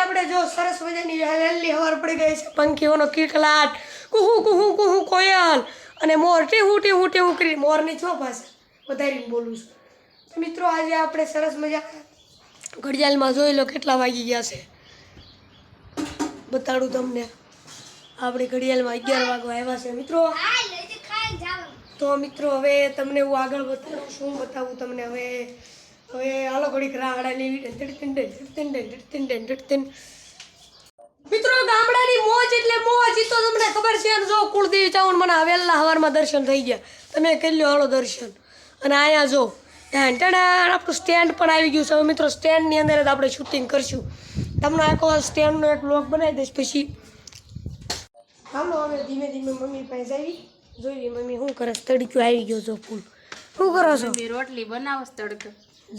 આપણે જો સરસ મજાની વહેલી સવાર પડી ગઈ છે, પંખીઓનો કિકલાટ, કુહુ કુહુ કુહુ કોયલ અને મોર ટીહું ટીહું ટીહું કરી મોરની છો ભાષા વધારીને બોલું છું. તો મિત્રો આજે આપણે સરસ મજા ઘડિયાળમાં જોઈ લો કેટલા વાગી ગયા છે, બતાડું તમને. આપણી ઘડિયાળમાં 11 વાગવા આવ્યા છે મિત્રો. તો મિત્રો હવે તમને હું આગળ બતાડું, શું બતાવું તમને હવે હાલો ઘડીક રાહડા લેવી. મિત્રો ગામડાની મોજ એટલે મોજ, ઈ તો તમને ખબર છે. જો કુળદેવી ચાવણ મને વહેલા સવારમાં દર્શન થઈ ગયા, તમે કરી લો હાલો દર્શન. અને અહીંયા જો આપણું સ્ટેન્ડ પણ આવી ગયું છે. હવે મિત્રો સ્ટેન્ડની અંદર જ આપણે શૂટિંગ કરશું. તમને આખો સ્ટેન્ડનો એક બ્લોગ બનાવી દઈશ પછી. હાલો હવે ધીમે ધીમે મમ્મી પાસે આવી જોઈએ મમ્મી શું કરે. તડક્યો આવી ગયો જો ફૂલ. શું કરો છો? રોટલી બનાવો તડકો.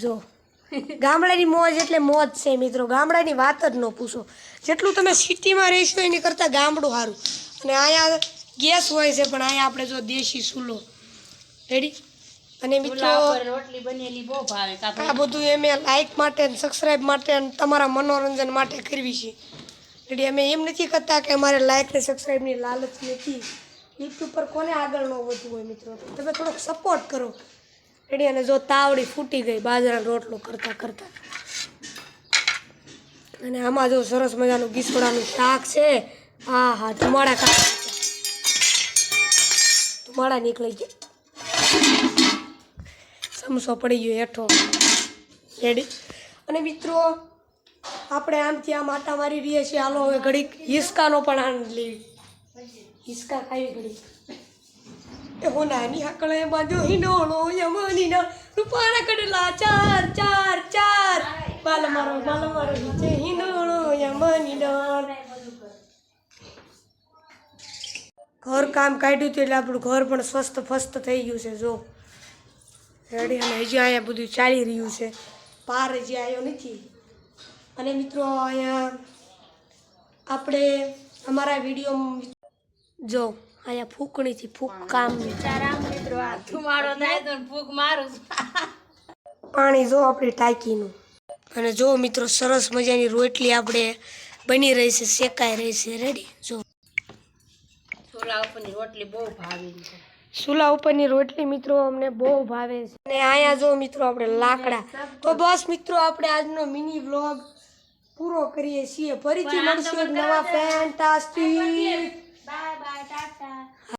જો ગામડાની મોજ એટલે મોજ છે મિત્રો, ગામડાની વાત જ ન પૂછો. જેટલું તમે સિટીમાં રહેશો એની કરતાં ગામડું સારું. અને અહીંયા ગેસ હોય છે, પણ અહીંયા આપણે જો દેશી ચૂલો રેડી. અને મિત્રો રોટલી બનેલી બહુ ભાવે. આ બધું અમે લાઈક માટે સબસ્ક્રાઈબ માટે અને તમારા મનોરંજન માટે કરવી છે રેડી. અમે એમ નથી કરતા કે અમારે લાઈક ને સબસ્ક્રાઈબની લાલચ નથી. યુટ્યુબ પર કોને આગળ ન વધવું હોય મિત્રો, તમે થોડોક સપોર્ટ કરો રેડી. અને જો તાવડી ફૂટી ગઈ બાજરાનો રોટલો કરતાં કરતાં. અને આમાં જો સરસ મજાનું ગીસોડાનું શાક છે. હા હા ધુમાડા નીકળી ગયા, સમસો પડી ગયો હેઠો રેડી. અને મિત્રો આપણે આમથી આમ આટા મારી રહીએ છીએ. હાલો હવે ઘડીક હિસકાનો પણ આનંદ લેવી. હિસકા ખાવી ઘડીક. એ હો નાની હાકળે બાંધ્યો હિંડોળો યમનીનો રૂપાળા કડલા ચાર ચાર ચાર બાલ મારો હિચે હિંડોળો યમનીનો. ઘર કામ કાઢ્યું હતું એટલે આપણું ઘર પણ સ્વસ્થ ફસ્ત થઈ ગયું છે જો રેડી. અને હજી અહીંયા બધું ચાલી રહ્યું છે, પાર હજી આવ્યો નથી. અને મિત્રો અહીંયા આપણે અમારા વિડીયો જો અહીંયા ફૂંકણીથી ફૂંક કામ મિત્રો આ ધુમાડો થાય તો ફૂંક મારું પાણી જો આપણી ટાંકીનું. અને જો મિત્રો સરસ મજાની રોટલી આપણે બની રહી છે, શેકાઈ રહી છે રેડી. જો ચોલા ઉપરની રોટલી બહુ ભાવે છે. ચૂલા ઉપરની રોટલી મિત્રો અમને બહુ ભાવે છે. અને અહીંયા જો મિત્રો આપણે લાકડા. તો બસ મિત્રો આપણે આજનો મિની વ્લોગ પૂરો કરીએ છીએ. ફરીથી મળશું એક નવા ફેન્ટાસ્ટિક